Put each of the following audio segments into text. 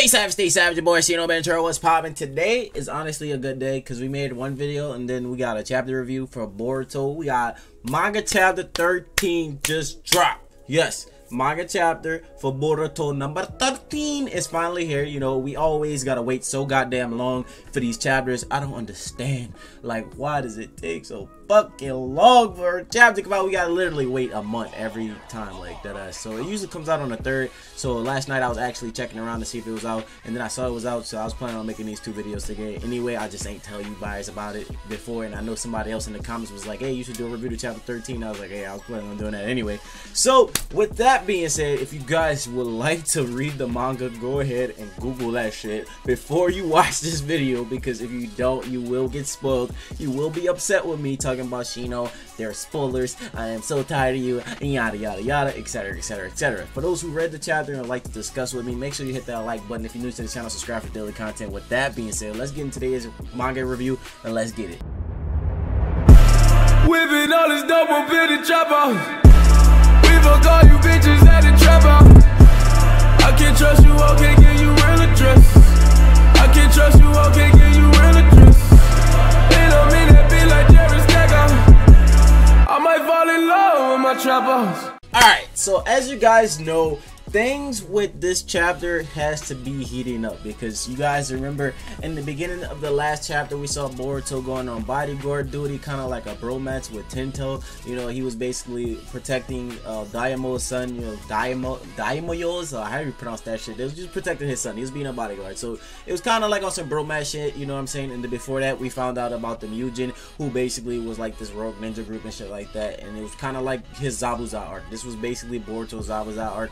Stay savage, your boy ShinoBeenTrill. What's poppin'? Today is honestly a good day because we made one video and then we got a chapter review for Boruto. We got manga chapter 13 just dropped. Yes, manga chapter for Boruto number 13 is finally here. You know, we always gotta wait so goddamn long for these chapters. I don't understand. Like, why does it take so fucking long for a chapter to come out? We gotta literally wait a month every time, like that. So it usually comes out on the 3rd. So last night I was actually checking around to see if it was out, and then I saw it was out, so I was planning on making these 2 videos today. Anyway, I just ain't tell you guys about it before, and I know somebody else in the comments was like, hey, you should do a review to chapter 13. I was like, hey, I was planning on doing that anyway. So with that being said, if you guys would like to read the manga, go ahead and Google that shit before you watch this video, because if you don't, you will get spoiled. You will be upset with me talking about Shino. There are spoilers. I am so tired of you, and yada yada yada, etc etc etc. For those who read the chapter and would like to discuss with me, make sure you hit that like button. If you're new to the channel, subscribe for daily content. With that being said, let's get into today's manga review and let's get it. Whipping all this double bitty chopper. We fuck all you bitches at the trapper. I can't trust you, I can't give you real address. I can't trust you, I can't give you real address. They don't mean that be like Jerry Stacker. I might fall in love with my trappers. Alright, so as you guys know, things with this chapter has to be heating up, because you guys remember in the beginning of the last chapter we saw Boruto going on bodyguard duty, kind of like a bromance with Tento. You know, he was basically protecting Daimo's son, you know, Daimoyo's, how do you pronounce that shit? They was just protecting his son. He was being a bodyguard, so it was kind of like on some bromance shit, you know what I'm saying? And then before that we found out about the Mugen, who basically was like this rogue ninja group and shit like that, and it was kind of like his Zabuza arc. This was basically Boruto's Zabuza arc,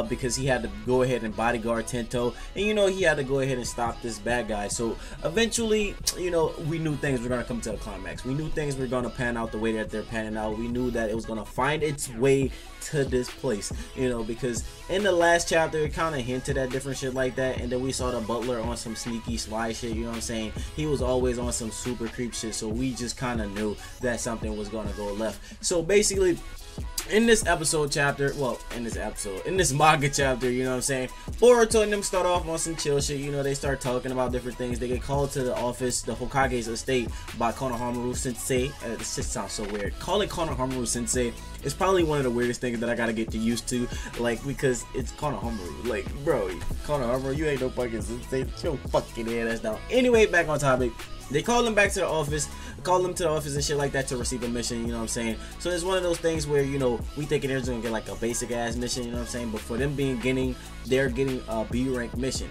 because he had to go ahead and bodyguard Tento, and you know, he had to go ahead and stop this bad guy. So eventually, you know, we knew things were gonna come to a climax. We knew things were gonna pan out the way that they're panning out. We knew that it was gonna find its way to this place, you know, because in the last chapter it kind of hinted at different shit like that, and then we saw the butler on some sneaky sly shit, you know what I'm saying? He was always on some super creep shit, so we just kind of knew that something was gonna go left. So basically, in this manga chapter, you know what I'm saying, Boruto and them start off on some chill shit. You know, they start talking about different things. They get called to the office, the Hokage's estate, by Konohamaru Sensei. This just sounds so weird. Calling Konohamaru Sensei is probably one of the weirdest things that I gotta get used to, like, because it's Konohamaru. Like, bro, Konohamaru, you ain't no fucking sensei. Get your fucking head ass down. Anyway, back on topic. They call him back to the office, and shit like that to receive a mission, you know what I'm saying? So it's one of those things where, you know, we thinking they're gonna get like a basic ass mission, you know what I'm saying? But for them they're getting a B rank mission.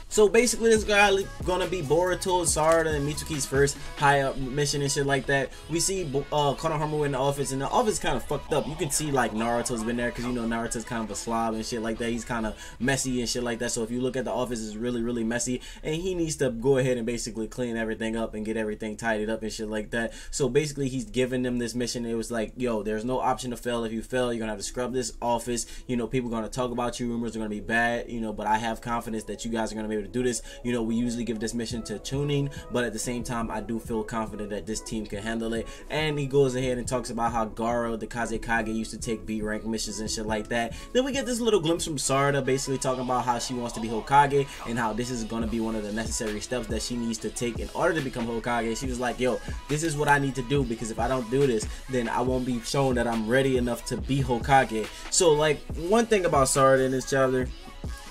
So basically, this guy gonna be Boruto, Sarada, and Mitsuki's first high up mission and shit like that. We see Konohamaru in the office, and the office kind of fucked up. You can see like Naruto's been there, because you know Naruto's kind of a slob and shit like that. He's kind of messy and shit like that. So if you look at the office, it's really really messy, and he needs to go ahead and basically clean everything up and get everything tidied up and shit like that. So basically, he's giving them this mission. It was like, yo, there's no option to fail. If you fail, you're gonna have to scrub this office. You know, people are gonna talk about you. Rumors are gonna be bad. You know, but I have confidence that you guys are gonna be able to do this. You know, we usually give this mission to Tuning, but at the same time, I do feel confident that this team can handle it. And he goes ahead and talks about how Garo, the Kazekage, used to take B rank missions and shit like that. Then we get this little glimpse from Sarada, basically talking about how she wants to be Hokage, and how this is going to be one of the necessary steps that she needs to take in order to become Hokage. She was like, yo, this is what I need to do, because if I don't do this, then I won't be shown that I'm ready enough to be Hokage. So like, one thing about Sarada in this chapter,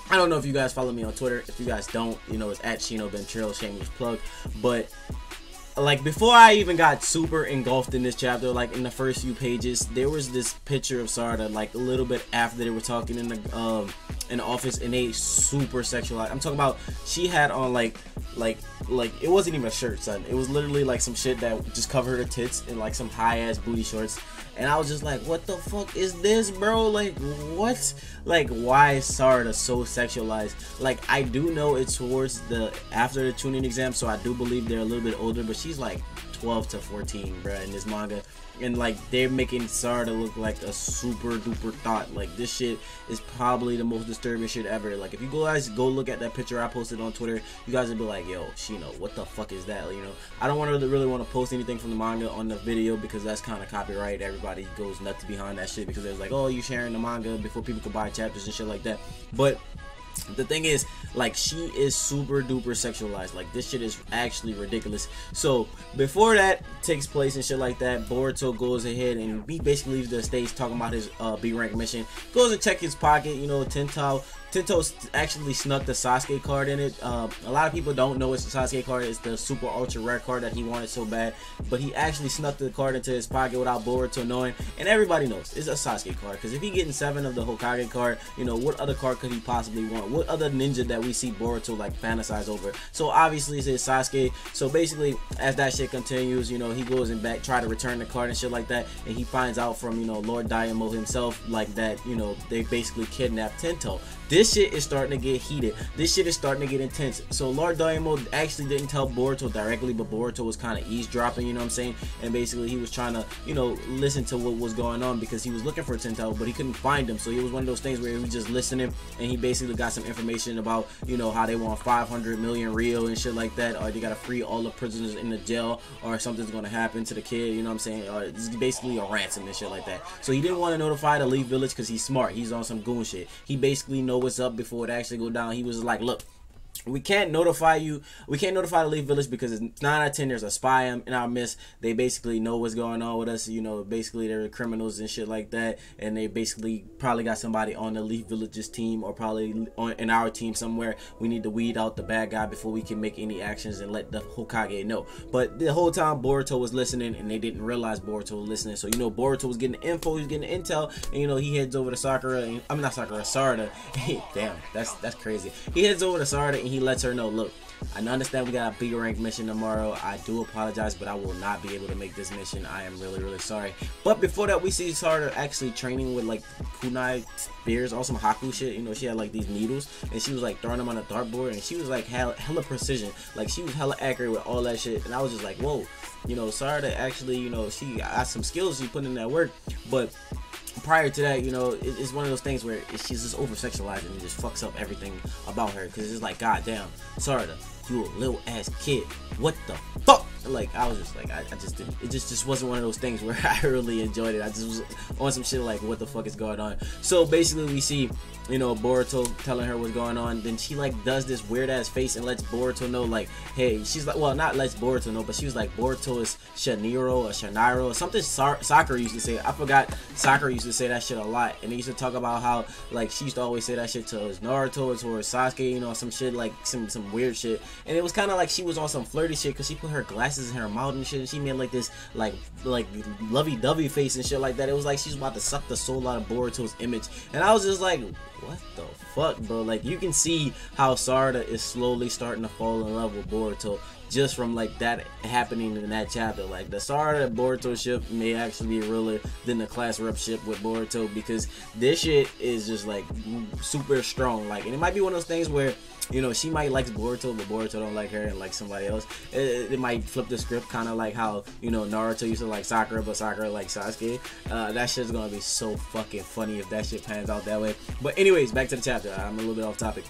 I don't know if you guys follow me on Twitter. If you guys don't, you know, it's at ShinoBeenTrill, shameless plug. But like, before I even got super engulfed in this chapter, like in the first few pages, there was this picture of Sarada, like a little bit after they were talking in the office, and they super sexualized. I'm talking about, she had on like it wasn't even a shirt, son. It was literally like some shit that just covered her tits and like some high ass booty shorts. And I was just like, what the fuck is this, bro? Like, what? Like, why is Sarada so sexualized? Like, I do know it's towards after the tuning exam, so I do believe they're a little bit older, but she's like 12 to 14, bruh, in this manga. And like, they're making Sarada look like a super duper thought. Like, this shit is probably the most disturbing shit ever. Like, if you guys go look at that picture I posted on Twitter, you guys will be like, yo, Shino, what the fuck is that? You know, I don't really want to post anything from the manga on the video, because that's kind of copyright. Everybody goes nuts behind that shit, because it's like, oh, you sharing the manga before people could buy chapters and shit like that. But the thing is, like, she is super duper sexualized. Like, this shit is actually ridiculous. So before that takes place and shit like that, Boruto goes ahead and he basically leaves the stage talking about his B rank mission. Goes and check his pocket. You know, Tento actually snuck the Sasuke card in it. A lot of people don't know it's the Sasuke card. It's the super ultra rare card that he wanted so bad, but he actually snuck the card into his pocket without Boruto knowing. And everybody knows it's a Sasuke card, because if he getting 7 of the Hokage card, you know, what other card could he possibly want? What other ninja that we see Boruto like fantasize over? So obviously it's Sasuke. So basically, as that shit continues, you know, he goes and back try to return the card and shit like that, and he finds out from, you know, Lord Daimyo himself, like, that, you know, they basically kidnapped Tento. This shit is starting to get heated. This shit is starting to get intense. So Lord Daimyo actually didn't tell Boruto directly, but Boruto was kind of eavesdropping, you know what I'm saying? And basically he was trying to, you know, listen to what was going on, because he was looking for Tento, but he couldn't find him. So it was one of those things where he was just listening, and he basically got some information about, you know, how they want 500 million real and shit like that, or they gotta free all the prisoners in the jail, or something's gonna happen to the kid, you know what I'm saying? Or it's basically a ransom and shit like that. So he didn't want to notify the Leaf Village because he's smart. He's on some goon shit. He basically knows what's up before it actually go down. He was like, look, we can't notify you. We can't notify the Leaf Village because it's 9 out of 10 there's a spy in our midst. They basically know what's going on with us. You know, basically they're criminals and shit like that. And they basically probably got somebody on the Leaf Village's team, or probably in our team somewhere. We need to weed out the bad guy before we can make any actions and let the Hokage know. But the whole time Boruto was listening, and they didn't realize Boruto was listening. So, you know, Boruto was getting the info, he was getting the intel, and, you know, he heads over to Sakura. And, I'm not Sakura, Sarada. Damn, that's crazy. He heads over to Sarada and he lets her know, look, I understand we got a bigger rank mission tomorrow. I do apologize, but I will not be able to make this mission. I am really, really sorry. But before that, we see Sarada actually training with like kunai spears, or some Haku shit. You know, she had like these needles, and she was like throwing them on a dartboard, and she was like hella precision. Like, she was hella accurate with all that shit. And I was just like, whoa, you know, Sarada actually, you know, she got some skills, she put in that work. But prior to that, you know, it's one of those things where she's just over sexualized and it just fucks up everything about her, because it's like, god damn, Sarada, you a little ass kid, what the fuck? Like, I was just like, I just didn't, it just wasn't one of those things where I really enjoyed it. I just was on some shit like, what the fuck is going on? So basically we see, you know, Boruto telling her what's going on. Then she like does this weird ass face and lets Boruto know, like, hey, she's like, well, not lets Boruto know, but she was like, Boruto is Shaniro or Shaniro or something. Sakura used to say, I forgot, Sakura used to say that shit a lot, and they used to talk about how, like, she used to always say that shit to his Naruto or to her Sasuke, you know, some shit, like some weird shit. And it was kind of like she was on some flirty shit, because she put her glasses in her mouth and shit, and she made like this like lovey-dovey face and shit like that. It was like she's about to suck the soul out of Boruto's image, and I was just like, what the fuck, bro? Like, you can see how Sarada is slowly starting to fall in love with Boruto just from like that happening in that chapter. Like, the Sarada Boruto ship may actually be realer than the class rep ship with Boruto, because this shit is just like super strong. Like, and it might be one of those things where, you know, she might like Boruto, but Boruto don't like her and like somebody else. It might flip the script, kind of like how, you know, Naruto used to like Sakura, but Sakura like Sasuke. That shit's gonna be so fucking funny if that shit pans out that way. But anyways, back to the chapter. I'm a little bit off topic.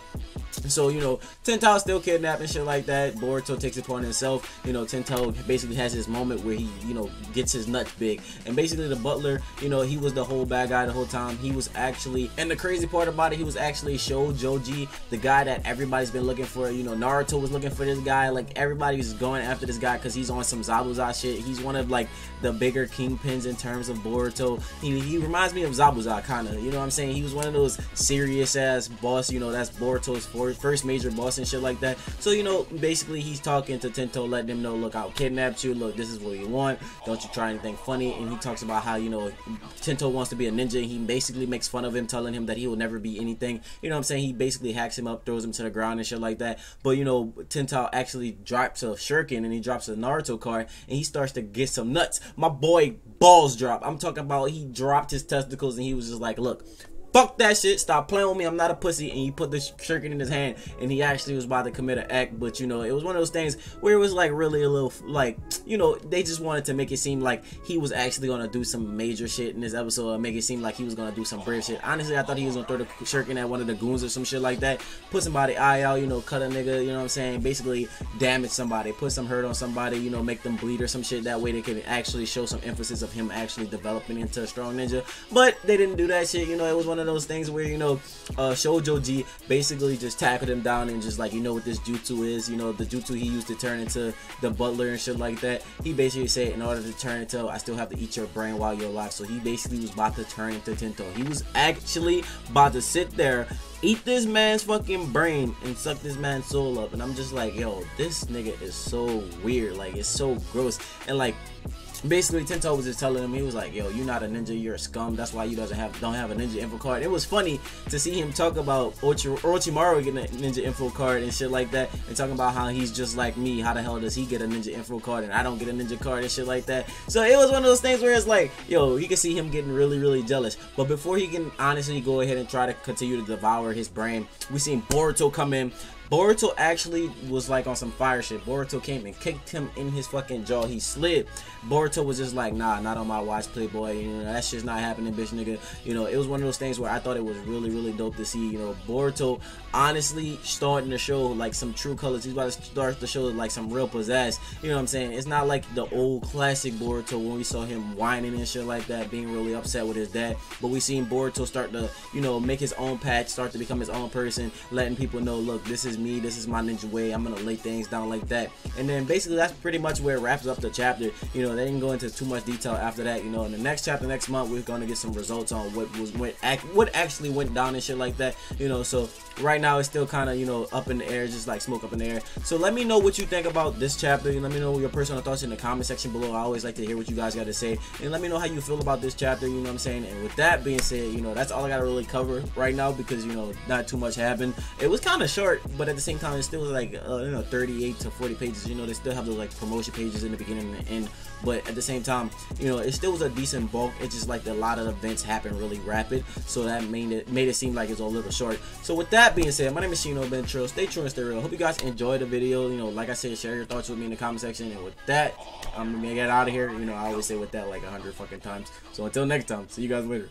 So, you know, Tento still kidnapped and shit like that. Boruto takes it upon himself. You know, Tento basically has his moment where he, you know, gets his nuts big. And basically the butler, you know, he was the whole bad guy the whole time. He was actually, and the crazy part about it, he was actually Jhojoji, the guy that everybody's been looking for. You know, Naruto was looking for this guy. Like, everybody was going after this guy because he's on some Zabuza shit. He's one of like the bigger kingpins in terms of Boruto. He reminds me of Zabuza, kind of. You know what I'm saying? He was one of those serious ass boss. You know, that's Boruto's first major boss and shit like that. So, you know, basically he's talking to Tento, letting him know, look, I kidnapped you, look, this is what you want, don't you try anything funny. And he talks about how, you know, Tento wants to be a ninja. He basically makes fun of him, telling him that he will never be anything. You know what I'm saying? He basically hacks him up, throws him to the ground and shit like that. But, you know, Tento actually drops a shuriken, and he drops a Naruto card, and he starts to get some nuts. My boy balls drop. I'm talking about, he dropped his testicles, and he was just like, look, fuck that shit, stop playing with me, I'm not a pussy. And he put the shuriken in his hand, and he actually was about to commit an act. But, you know, it was one of those things where it was like really a little, like, you know, they just wanted to make it seem like he was actually gonna do some major shit in this episode, and make it seem like he was gonna do some brave shit. Honestly, I thought he was gonna throw the shuriken at one of the goons or some shit like that, put somebody eye out, you know, cut a nigga, you know what I'm saying, basically damage somebody, put some hurt on somebody, you know, make them bleed or some shit. That way they could actually show some emphasis of him actually developing into a strong ninja. But they didn't do that shit. You know, it was one of of those things where, you know, Jhojoji basically just tackled him down and just like, you know what this jutsu is, you know, the jutsu he used to turn into the butler and shit like that. He basically said, in order to turn into, I still have to eat your brain while you're alive. So he basically was about to turn into Tento. He was actually about to sit there, eat this man's fucking brain and suck this man's soul up. And I'm just like, yo, this nigga is so weird. Like, it's so gross. And like, basically Tento was just telling him, he was like, yo, you're not a ninja, you're a scum, that's why you don't have a ninja info card. It was funny to see him talk about Orochimaru getting a ninja info card and shit like that, and talking about how he's just like me, how the hell does he get a ninja info card and I don't get a ninja card and shit like that. So it was one of those things where it's like, yo, you can see him getting really jealous. But before he can honestly go ahead and try to continue to devour his brain, we seen Boruto come in. Boruto actually was like on some fire shit. Boruto came and kicked him in his fucking jaw. He slid. Boruto was just like, nah, not on my watch, playboy. You know, that shit's not happening, bitch nigga. You know, it was one of those things where I thought it was really dope to see, you know, Boruto honestly starting to show like some true colors. He's about to start to show like some real pizzazz. You know what I'm saying? It's not like the old classic Boruto when we saw him whining and shit like that, being really upset with his dad. But we seen Boruto start to, you know, make his own patch, start to become his own person, letting people know, look, this is me, this is my ninja way, I'm gonna lay things down like that. And then basically that's pretty much where it wraps up the chapter. You know, they didn't go into too much detail after that. You know, in the next chapter next month we're gonna get some results on what actually went down and shit like that. You know, so right now it's still kind of, you know, up in the air, just like smoke up in the air. So let me know what you think about this chapter, and let me know your personal thoughts in the comment section below. I always like to hear what you guys got to say, and let me know how you feel about this chapter, you know what I'm saying. And with that being said, you know, that's all I gotta really cover right now, because, you know, not too much happened. It was kind of short, but at the same time it still was like you know, 38 to 40 pages. You know, they still have those like promotion pages in the beginning and the end, but at the same time, you know, it still was a decent bulk. It's just like a lot of events happen really rapid, so that made it seem like it's a little short. So with that being said, my name is ShinoBeenTrill. Stay true and stay real. Hope you guys enjoyed the video. You know, like I said, share your thoughts with me in the comment section. And with that, I'm gonna get out of here. You know, I always say with that like 100 fucking times. So until next time, see you guys later.